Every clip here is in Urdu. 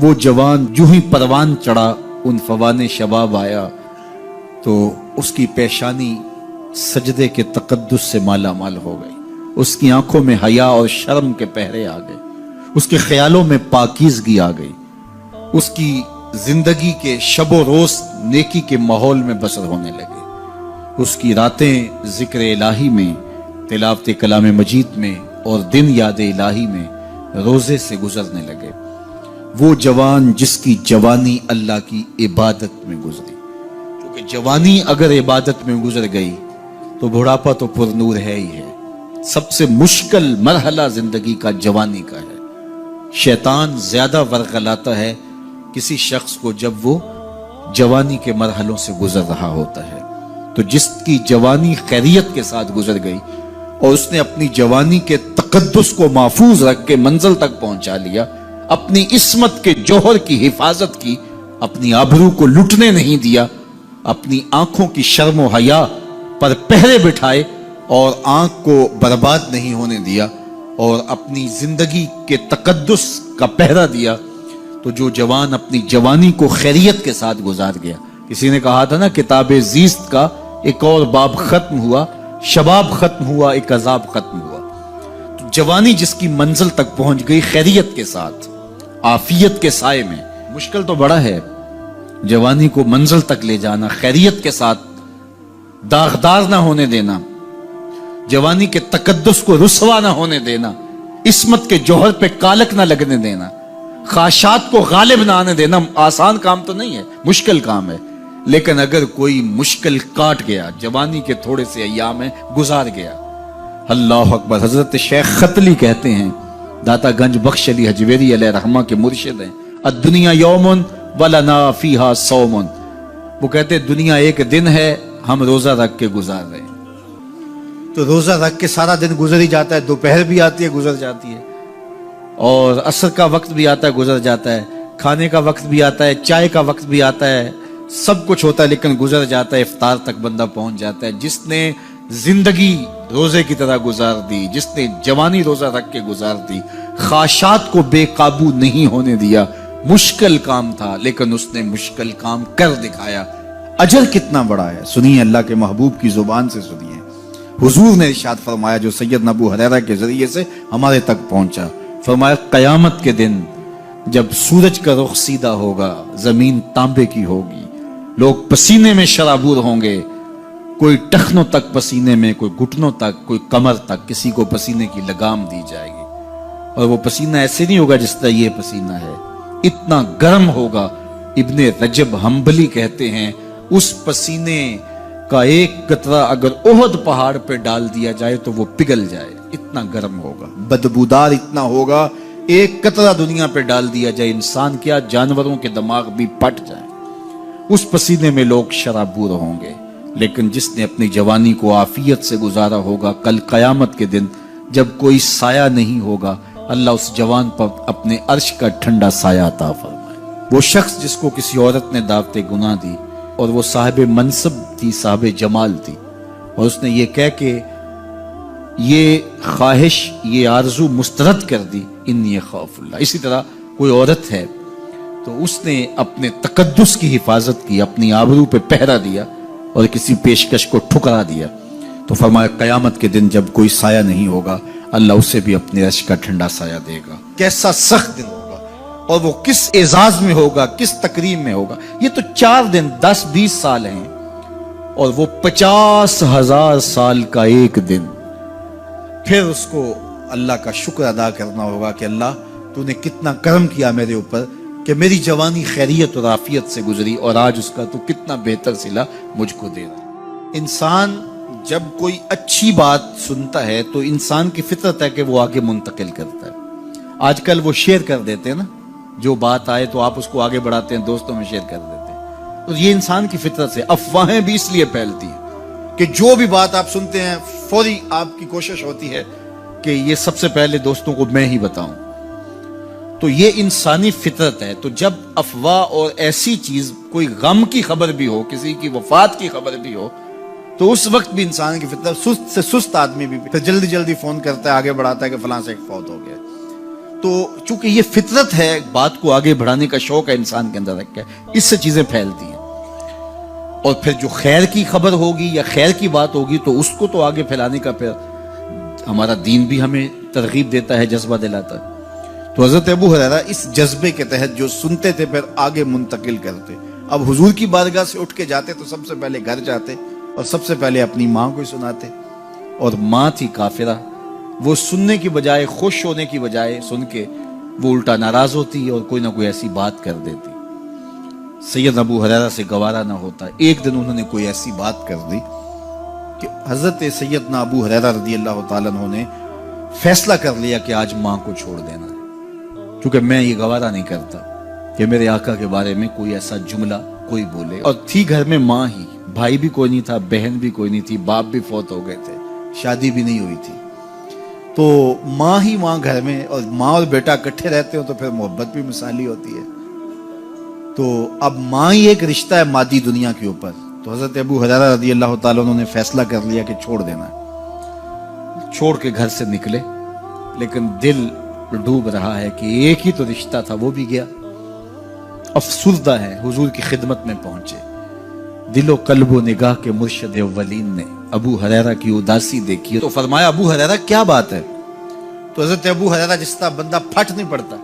وہ جوان جو ہی پروان چڑھا ان فوان شباب آیا تو اس کی پیشانی سجدے کے تقدس سے مالا مال ہو گئی، اس کی آنکھوں میں حیا اور شرم کے پہرے آ گئے، اس کے خیالوں میں پاکیزگی آ گئی، اس کی زندگی کے شب و روز نیکی کے ماحول میں بسر ہونے لگے، اس کی راتیں ذکر الہی میں، تلاوت کلام مجید میں اور دن یاد الہی میں روزے سے گزرنے لگے۔ وہ جوان جس کی جوانی اللہ کی عبادت میں گزری، کیونکہ جوانی اگر عبادت میں گزر گئی تو بڑھاپا تو پر نور ہے ہی ہے۔ سب سے مشکل مرحلہ زندگی کا جوانی کا ہے۔ شیطان زیادہ ورغلاتا ہے کسی شخص کو جب وہ جوانی کے مرحلوں سے گزر رہا ہوتا ہے۔ تو جس کی جوانی خیریت کے ساتھ گزر گئی اور اس نے اپنی جوانی کے تقدس کو محفوظ رکھ کے منزل تک پہنچا لیا، اپنی عصمت کے جوہر کی حفاظت کی، اپنی آبرو کو لٹنے نہیں دیا، اپنی آنکھوں کی شرم و حیا پر پہرے بٹھائے اور آنکھ کو برباد نہیں ہونے دیا اور اپنی زندگی کے تقدس کا پہرا دیا، تو جو جوان اپنی جوانی کو خیریت کے ساتھ گزار گیا۔ کسی نے کہا تھا نا، کتاب زیست کا ایک اور باب ختم ہوا، شباب ختم ہوا، ایک عذاب ختم ہوا۔ تو جوانی جس کی منزل تک پہنچ گئی خیریت کے ساتھ، عافیت کے سائے میں، مشکل تو بڑا ہے جوانی کو منزل تک لے جانا، خیریت کے ساتھ، داغدار نہ ہونے دینا، جوانی کے تقدس کو رسوا نہ ہونے دینا، عصمت کے جوہر پہ کالک نہ لگنے دینا، خواہشات کو غالب نہ آنے دینا۔ آسان کام تو نہیں ہے، مشکل کام ہے، لیکن اگر کوئی مشکل کاٹ گیا، جوانی کے تھوڑے سے ایام میں گزار گیا، اللہ اکبر۔ حضرت شیخ ختلی کہتے ہیں، داتا گنج بخش علی حجویری علیہ رحمہ کے مرشد ہیں، الدنیا یوم ولنا فیہا صوم۔ وہ کہتے ہیں دنیا ایک دن ہے، ہم روزہ رکھ کے گزار رہے ہیں۔ تو روزہ رکھ کے سارا دن گزر ہی جاتا ہے، دوپہر بھی آتی ہے گزر جاتی ہے، اور عصر کا وقت بھی آتا ہے گزر جاتا ہے، کھانے کا وقت بھی آتا ہے، چائے کا وقت بھی آتا ہے، سب کچھ ہوتا ہے لیکن گزر جاتا ہے، افطار تک بندہ پہنچ جاتا ہے۔ جس نے زندگی روزے کی طرح گزار دی، جس نے جوانی روزہ رکھ کے گزار دی، خواہشات کو بے قابو نہیں ہونے دیا، مشکل کام تھا لیکن اس نے مشکل کام کر دکھایا۔ اجر کتنا بڑا ہے، سنیے اللہ کے محبوب کی زبان سے سنیے۔ حضور نے ارشاد فرمایا جو سیدنا ابو ہریرہ کے ذریعے سے ہمارے تک پہنچا، فرمایا قیامت کے دن جب سورج کا رخ سیدھا ہوگا، زمین تانبے کی ہوگی، لوگ پسینے میں شرابور ہوں گے، کوئی ٹخنوں تک پسینے میں، کوئی گھٹنوں تک، کوئی کمر تک، کسی کو پسینے کی لگام دی جائے گی، اور وہ پسینہ ایسے نہیں ہوگا جس طرح یہ پسینہ ہے، اتنا گرم ہوگا۔ ابن رجب حنبلی کہتے ہیں اس پسینے کا ایک قطرہ اگر احد پہاڑ پہ ڈال دیا جائے تو وہ پگھل جائے، اتنا گرم ہوگا، بدبودار اتنا ہوگا، ایک قطرہ دنیا پہ ڈال دیا جائے، انسان کیا جانوروں کے دماغ بھی پھٹ جائیں، اس پسینے میں لوگ شرابور ہوں گے۔ لیکن جس نے اپنی جوانی کو عافیت سے گزارا ہوگا، کل قیامت کے دن جب کوئی سایہ نہیں ہوگا، اللہ اس جوان پر اپنے عرش کا ٹھنڈا سایہ عطا فرمائے۔ وہ شخص جس کو کسی عورت نے دعوت گناہ دی اور وہ صاحب منصب تھی، صاحب جمال تھی، اور اس نے یہ کہہ کہ یہ خواہش، یہ آرزو مسترد کر دی، انی خاف اللہ۔ اسی طرح کوئی عورت ہے تو اس نے اپنے تقدس کی حفاظت کی، اپنی آبرو پہ پہرا دیا اور کسی پیشکش کو ٹھکرا دیا، تو فرمایا قیامت کے دن جب کوئی سایہ نہیں ہوگا، اللہ اسے بھی اپنے عرش کا ٹھنڈا سایہ دے گا۔ کیسا سخت دن ہوگا، اور وہ کس اعزاز میں ہوگا، کس تکریم میں ہوگا۔ یہ تو 4 دن 10-20 سال ہیں، اور وہ 50,000 سال کا ایک دن۔ پھر اس کو اللہ کا شکر ادا کرنا ہوگا کہ اللہ تو نے کتنا کرم کیا میرے اوپر کہ میری جوانی خیریت اور عافیت سے گزری، اور آج اس کا تو کتنا بہتر صلہ مجھ کو دے رہا۔ انسان جب کوئی اچھی بات سنتا ہے تو انسان کی فطرت ہے کہ وہ آگے منتقل کرتا ہے۔ آج کل وہ شیئر کر دیتے ہیں نا، جو بات آئے تو آپ اس کو آگے بڑھاتے ہیں، دوستوں میں شیئر کر دیتے ہیں۔ تو یہ انسان کی فطرت سے افواہیں بھی اس لیے پھیلتی ہیں کہ جو بھی بات آپ سنتے ہیں فوری آپ کی کوشش ہوتی ہے کہ یہ سب سے پہلے دوستوں کو میں ہی بتاؤں۔ تو یہ انسانی فطرت ہے۔ تو جب افواہ اور ایسی چیز، کوئی غم کی خبر بھی ہو، کسی کی وفات کی خبر بھی ہو، تو اس وقت بھی انسان کی فطرت، سست سے سست آدمی بھی پھر جلدی جلدی فون کرتا ہے، آگے بڑھاتا ہے کہ فلاں سے ایک فوت ہو گیا۔ تو چونکہ یہ فطرت ہے، بات کو آگے بڑھانے کا شوق ہے انسان کے اندر رکھا ہے، اس سے چیزیں پھیلتی ہیں، اور پھر جو خیر کی خبر ہوگی یا خیر کی بات ہوگی تو اس کو تو آگے پھیلانے کا پھر ہمارا دین بھی ہمیں ترغیب دیتا ہے، جذبہ دلاتا ہے۔ تو حضرت ابو ہریرہ اس جذبے کے تحت جو سنتے تھے پھر آگے منتقل کرتے۔ اب حضور کی بارگاہ سے اٹھ کے جاتے تو سب سے پہلے گھر جاتے اور سب سے پہلے اپنی ماں کو سناتے، اور ماں تھی کافرہ، وہ سننے کی بجائے، خوش ہونے کی بجائے سن کے وہ الٹا ناراض ہوتی اور کوئی نہ کوئی ایسی بات کر دیتی۔ سید ابو ہریرہ سے گوارا نہ ہوتا، ایک دن انہوں نے کوئی ایسی بات کر دی کہ حضرت سیدنا ابو ہریرہ رضی اللہ تعالیٰ عنہ نے فیصلہ کر لیا کہ آج ماں کو چھوڑ دینا ہے، کیونکہ میں یہ گوارا نہیں کرتا کہ میرے آقا کے بارے میں کوئی ایسا جملہ کوئی بولے۔ اور تھی گھر میں ماں ہی، بھائی بھی کوئی نہیں تھا، بہن بھی کوئی نہیں تھی، باپ بھی فوت ہو گئے تھے، شادی بھی نہیں ہوئی تھی، تو ماں ہی ماں گھر میں، اور ماں اور بیٹا اکٹھے رہتے ہو تو پھر محبت بھی مثالی ہوتی ہے۔ تو اب ماں ہی ایک رشتہ ہے مادی دنیا کے اوپر، تو حضرت ابو ہریرہ رضی اللہ تعالیٰ عنہ نے فیصلہ کر لیا کہ چھوڑ دینا ہے۔ چھوڑ کے گھر سے نکلے، لیکن دل ڈوب رہا ہے کہ ایک ہی تو رشتہ تھا وہ بھی گیا۔ افسردہ ہے، حضور کی خدمت میں پہنچے، دل و قلب و نگاہ کے مرشد اولین نے ابو ہریرہ کی اداسی دیکھی تو فرمایا ابو ہریرہ کیا بات ہے؟ تو حضرت ابو ہریرہ جس طرح بندہ پھٹ نہیں پڑتا،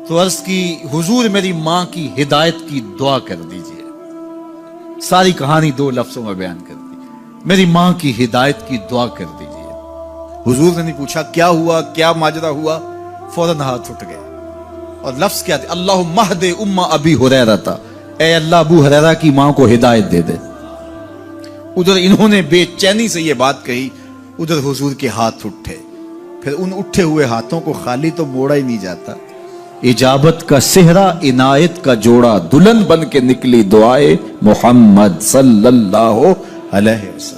تو عرض کی حضور میری ماں کی ہدایت کی دعا کر دیجئے۔ ساری کہانی 2 لفظوں میں بیان کر دی، میری ماں کی ہدایت کی دعا کر دیجئے۔ حضور نے نہیں پوچھا کیا ہوا، کیا ماجرا ہوا، فوراً ہاتھ اٹھ گیا، اور لفظ کیا تھے؟ اللہم اہد ام ابی ہریرہ تھا، اے اللہ ابو ہریرہ کی ماں کو ہدایت دے دے۔ ادھر انہوں نے بے چینی سے یہ بات کہی، ادھر حضور کے ہاتھ اٹھے، پھر ان اٹھے ہوئے ہاتھوں کو خالی تو موڑا ہی نہیں جاتا، اجابت کا صحرا عنایت کا جوڑا، دلہن بن کے نکلی دعائے محمد صلی اللہ علیہ وسلم۔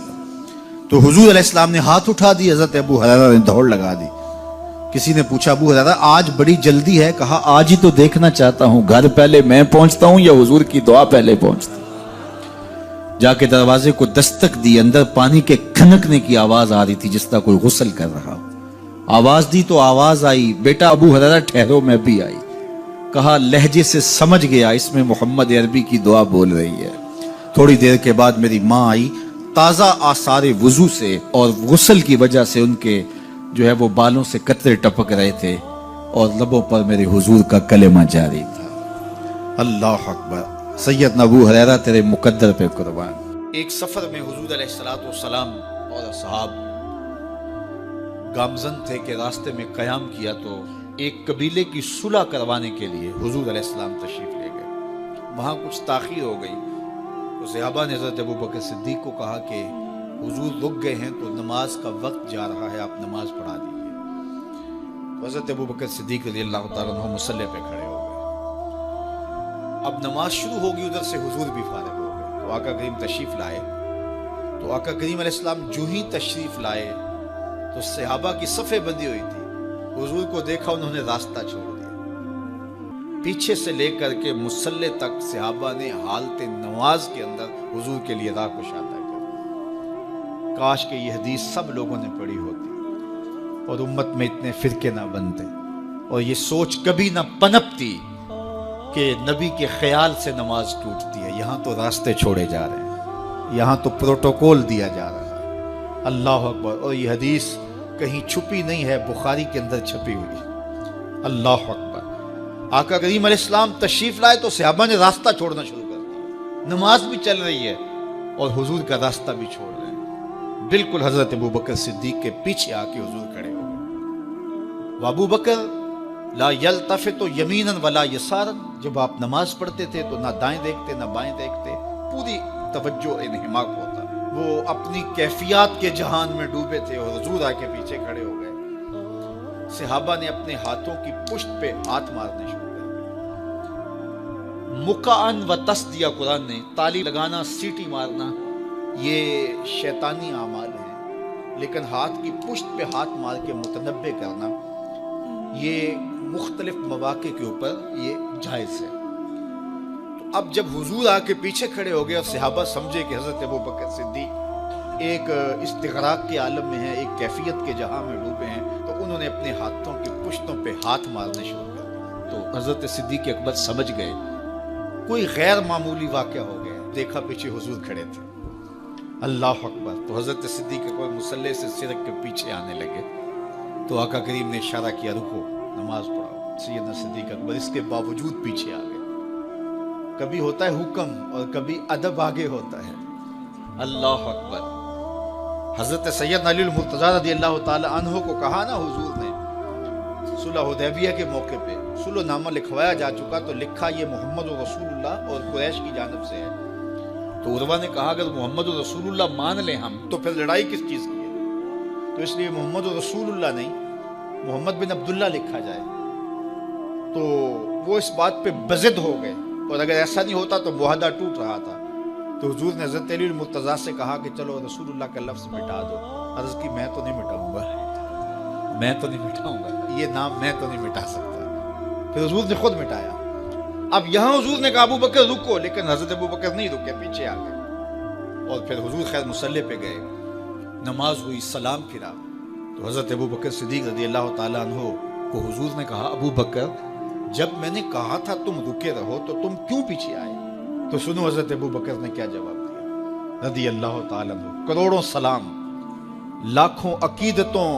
تو حضور علیہ السلام نے ہاتھ اٹھا دی، حضرت ابو ہریرہ نے دوڑ لگا دی۔ کسی نے پوچھا ابو ہریرہ آج بڑی جلدی ہے؟ کہا آج ہی تو دیکھنا چاہتا ہوں، گھر پہلے میں پہنچتا ہوں یا حضور کی دعا پہلے پہنچتی؟ جا کے دروازے کو دستک دی، اندر پانی کے کھنکنے کی آواز آ رہی تھی جس طرح کوئی غسل کر رہا ہو۔ آواز دی تو آواز آئی، بیٹا ابو ہریرہ ٹھہرو، میں بھی آئی۔ کہا لہجے سے سمجھ گیا اس میں محمد عربی کی دعا بول رہی ہے۔ تھوڑی دیر کے بعد میری ماں آئی، تازہ آثار وضو سے، اور غسل کی وجہ سے ان کے جو ہے وہ بالوں سے قطرے ٹپک رہے تھے، اور لبوں پر میرے حضور کا کلمہ جاری تھا۔ اللہ اکبر، سیدنا ابو ہریرہ تیرے مقدر پہ قربان۔ ایک سفر میں حضور علیہ السلام اور اصحاب گامزن تھے کہ راستے میں قیام کیا تو ایک قبیلے کی صلح کروانے کے لیے حضور علیہ السلام تشریف لے گئے۔ وہاں کچھ تاخیر ہو گئی تو صحابہ نے حضرت ابو بکر صدیق کو کہا کہ حضور رک گئے ہیں تو نماز کا وقت جا رہا ہے، آپ نماز پڑھا دیجیے۔ تو حضرت ابو بکر صدیق رضی اللہ تعالیٰ عنہ مصلی پہ کھڑے ہو گئے۔ اب نماز شروع ہوگی، ادھر سے حضور بھی فارغ ہو گئے، تو آقا کریم تشریف لائے۔ تو آقا کریم علیہ السلام جو ہی تشریف لائے تو صحابہ کی صفیں بندی ہوئی تھی، حضور کو دیکھا انہوں نے راستہ چھوڑ دیا۔ پیچھے سے لے کر کے مصلی تک صحابہ نے حالت نماز کے اندر حضور کے لیے راہ کشادہ کر۔ کاش کہ یہ حدیث سب لوگوں نے پڑھی ہوتی اور امت میں اتنے فرقے نہ بنتے، اور یہ سوچ کبھی نہ پنپتی کہ نبی کے خیال سے نماز ٹوٹتی ہے۔ یہاں تو راستے چھوڑے جا رہے ہیں، یہاں تو پروٹوکول دیا جا رہا ہے۔ اللہ اکبر، اور یہ حدیث کہیں چھپی نہیں ہے، بخاری کے اندر چھپی ہوئی۔ اللہ اکبر، آقا کریم علیہ السلام تشریف لائے تو صحابہ نے راستہ چھوڑنا شروع کر دیا، نماز بھی چل رہی ہے اور حضور کا راستہ بھی چھوڑ رہے ہیں۔ بالکل حضرت ابو بکر صدیق کے پیچھے آ کے حضور کھڑے ہو گئے۔ ابو بکر لا یلتفت یمینا ولا یسارا، جب آپ نماز پڑھتے تھے تو نہ دائیں دیکھتے نہ بائیں دیکھتے، پوری توجہ انہماک ہوتا، وہ اپنی کیفیات کے جہان میں ڈوبے تھے، اور حضور آ کے پیچھے کھڑے ہو گئے۔ صحابہ نے اپنے ہاتھوں کی پشت پہ ہاتھ مارنے شروع کر دیے۔ مقعن و تصدیہ، قرآن نے تالی لگانا، سیٹی مارنا، یہ شیطانی اعمال ہیں، لیکن ہاتھ کی پشت پہ ہاتھ مار کے متنبع کرنا یہ مختلف مواقع کے اوپر یہ جائز ہے۔ تو اب جب حضور آ کے پیچھے کھڑے ہو گئے اور صحابہ سمجھے کہ حضرت ابو بکر صدیق ایک استغراق کے عالم میں ہیں، ایک کیفیت کے جہاں میں ڈوبے ہیں، تو انہوں نے اپنے ہاتھوں کی پشتوں پہ ہاتھ مارنے شروع کر دیے۔ تو حضرت صدیق اکبر سمجھ گئے کوئی غیر معمولی واقعہ ہو گیا۔ دیکھا پیچھے حضور کھڑے تھے، اللہ اکبر۔ تو حضرت صدیق اکبر مصلی سے سرک کے پیچھے آنے لگے تو آقا کریم نے اشارہ کیا رکو، نماز پڑھاؤ۔ سیدنا صدیق اکبر اس کے باوجود پیچھے آ گئے۔ کبھی ہوتا ہے حکم اور کبھی ادب آگے ہوتا ہے، اللہ اکبر۔ حضرت سیدنا علی المرتضیٰ رضی اللہ تعالی عنہ کو کہا نا حضور نے صلح حدیبیہ کے موقع پہ، صلح نامہ لکھوایا جا چکا تو لکھا یہ محمد رسول اللہ اور قریش کی جانب سے ہے۔ تو عروہ نے کہا اگر محمد رسول اللہ مان لیں ہم تو پھر لڑائی کس چیز کی ہے؟ تو اس لیے محمد رسول اللہ نہیں، محمد بن عبداللہ لکھا جائے۔ تو وہ اس بات پہ بضد ہو گئے، اور اگر ایسا نہیں ہوتا تو معاہدہ ٹوٹ رہا تھا۔ تو حضور نے حضرت علی المرتضیٰ سے کہا کہ چلو رسول اللہ کا لفظ مٹا دو۔ عرض کی میں تو نہیں مٹاؤں گا، میں تو نہیں مٹاؤں گا، یہ نام میں تو نہیں مٹا سکتا۔ پھر حضور نے خود مٹایا۔ اب یہاں حضور نے کہا ابو بکر رکو، لیکن حضرت ابو بکر نہیں رکے، پیچھے آ گئے۔ اور پھر حضور خیر مصلی پہ گئے، نماز ہوئی، سلام پھرا تو حضرت ابو بکر صدیق رضی اللہ تعالیٰ عنہ کو حضور نے کہا ابو بکر جب میں نے کہا تھا تم رکے رہو تو تم کیوں پیچھے آئے؟ تو سنو حضرت ابو بکر نے کیا جواب دیا رضی اللہ تعالیٰ عنہ۔ کروڑوں سلام، لاکھوں عقیدتوں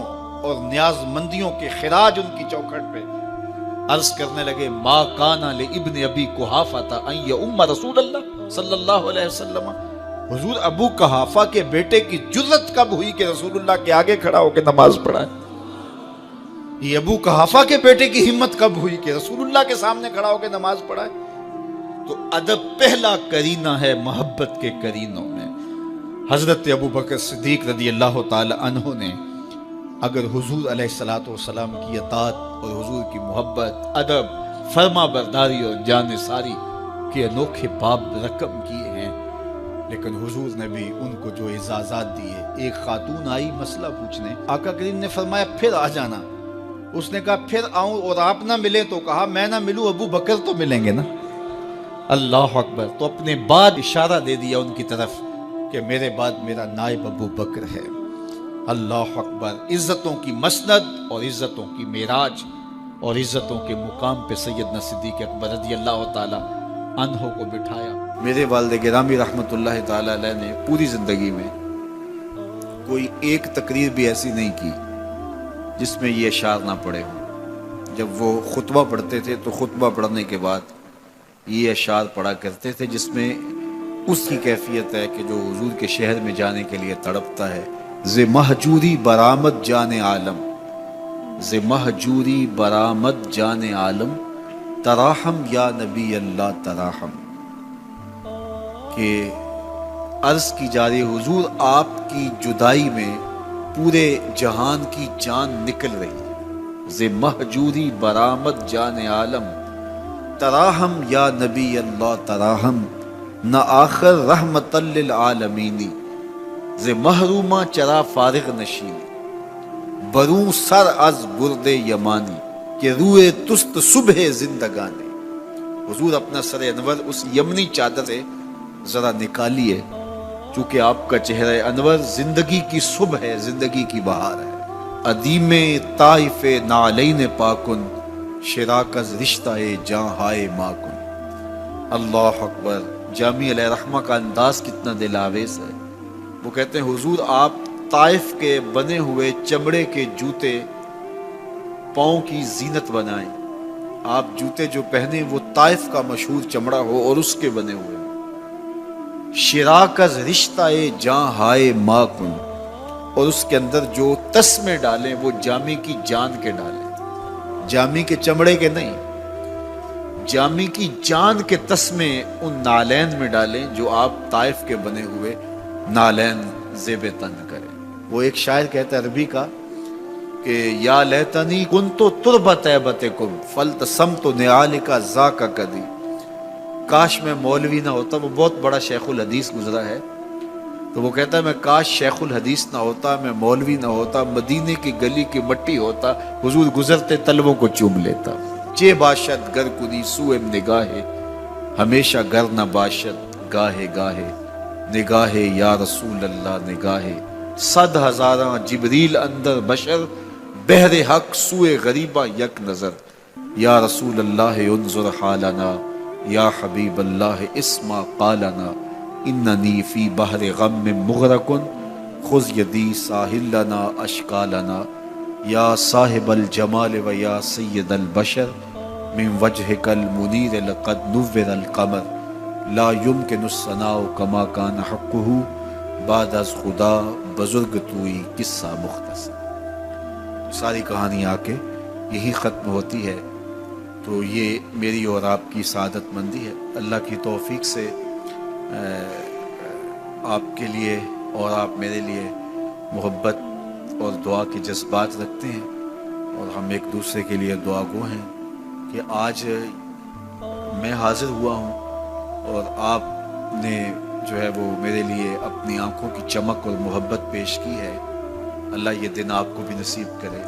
اور نیاز مندیوں کے خراج ان کی چوکھٹ پہ عرض کرنے لگے ما کان لابن ابی قحافہ ان یؤم رسول اللہ صلی اللہ علیہ وسلم۔ حضور ابو قحافہ کے بیٹے کی جرت کب ہوئی کہ رسول اللہ کے آگے کھڑا ہو کے نماز پڑھائے؟ یہ ابو قحافہ کے بیٹے کی ہمت کب ہوئی کہ رسول اللہ کے سامنے کھڑا ہو کے نماز پڑھائے؟ تو ادب پہلا کرینہ ہے محبت کے کرینوں میں۔ حضرت ابو بکر صدیق رضی اللہ تعالی عنہ نے اگر حضور علیہ الصلوۃ والسلام کی اطاعت اور حضور کی محبت، ادب، فرما برداری اور جان ساری کے انوکھے باب رقم کیے ہیں، لیکن حضور نے بھی ان کو جو اعزازات دیے۔ ایک خاتون آئی مسئلہ پوچھنے، آقا کریم نے فرمایا پھر آ جانا۔ اس نے کہا پھر آؤں اور آپ نہ ملے؟ تو کہا میں نہ ملوں ابو بکر تو ملیں گے نا، اللہ اکبر۔ تو اپنے بعد اشارہ دے دیا ان کی طرف کہ میرے بعد میرا نائب ابو بکر ہے، اللہ اکبر۔ عزتوں کی مسند اور عزتوں کی معراج اور عزتوں کے مقام پہ سیدنا صدیق اکبر رضی اللہ تعالی عنہ کو بٹھایا۔ میرے والد گرامی رحمت اللہ تعالی علیہ نے پوری زندگی میں کوئی ایک تقریر بھی ایسی نہیں کی جس میں یہ اشعار نہ پڑے ہوں۔ جب وہ خطبہ پڑھتے تھے تو خطبہ پڑھنے کے بعد یہ اشعار پڑھا کرتے تھے، جس میں اس کی کیفیت ہے کہ جو حضور کے شہر میں جانے کے لیے تڑپتا ہے۔ ز مہجوری برآمد جان عالم، ز مہجوری برآمد جان عالم، تراہم یا نبی اللہ تراہم۔ کہ عرض کی جا رہی حضور آپ کی جدائی میں پورے جہان کی جان نکل رہی ہے۔ ز مہجوری برآمد جان عالم، تراہم یا نبی اللہ تراہم، نہ آخر رحمت للعالمین۔ ز محرومہ چرا فارغ نشین، بروں سر از برد یمانی، کہ روئے تست صبح زندگانی۔ حضور اپنا سر انور اس یمنی چادر سے ذرا نکالیے، چونکہ آپ کا چہرہ انور زندگی کی صبح ہے، زندگی کی بہار ہے۔ ادیم طائف نعلین پاکن، شراکز رشتہ جاں ہائے ماکن۔ اللہ اکبر۔ جامی علیہ رحمہ کا انداز کتنا دل آویز ہے۔ وہ کہتے ہیں حضور آپ طائف کے بنے ہوئے چمڑے کے جوتے پاؤں کی زینت بنائیں۔ آپ جوتے جو پہنے وہ طائف کا مشہور چمڑا ہو اور اس کے بنے ہوئے۔ شراکز رشتہ جاں ہائے ماکن، اور اس کے اندر جو تسمے ڈالیں وہ جامی کی جان کے ڈالیں، جامی کے چمڑے کے نہیں، جامی کی جان کے تسمے ان نالین میں ڈالیں جو آپ طائف کے بنے ہوئے نالین زیب تن کریں۔ وہ ایک شاعر کہتا ہے عربی کا کہ یا لیتنی کنتو تربت ایبتکم فلتسمت نعالک ذاک کدی۔ کاش میں مولوی نہ ہوتا، وہ بہت بڑا شیخ الحدیث گزرا ہے، تو وہ کہتا ہے میں کاش شیخ الحدیث نہ ہوتا، میں مولوی نہ ہوتا، مدینے کی گلی کی مٹی ہوتا، حضور گزرتے طلبوں کو چوم لیتا۔ چے باشد گر کنی سوئے نگاہے، ہمیشہ گر نہ باشد گاہے گاہے، نگاہے یا رسول اللہ نگاہے، صد ہزاراں جبریل اندر بشر، بہر حق سوئے غریبہ یک نظر، یا رسول اللہ انظر حالنا، یا حبیب اللہ اسما قالنا، اننی فی بحر غم مغرق خذ یدی ساحل لنا اشکالنا، یا صاحب الجمال و یا سید البشر من وجهک المنیر لقد نور القمر، لا یمکن الثناء کما کان حقہ بعد از خدا بزرگ توئی قصہ مختصر۔ ساری کہانی آ کے یہی ختم ہوتی ہے، تو یہ میری اور آپ کی سعادت مندی ہے۔ اللہ کی توفیق سے آپ کے لیے اور آپ میرے لیے محبت اور دعا کے جذبات رکھتے ہیں، اور ہم ایک دوسرے کے لیے دعا گو ہیں کہ آج میں حاضر ہوا ہوں اور آپ نے جو ہے وہ میرے لیے اپنی آنکھوں کی چمک اور محبت پیش کی ہے۔ اللہ یہ دن آپ کو بھی نصیب کرے۔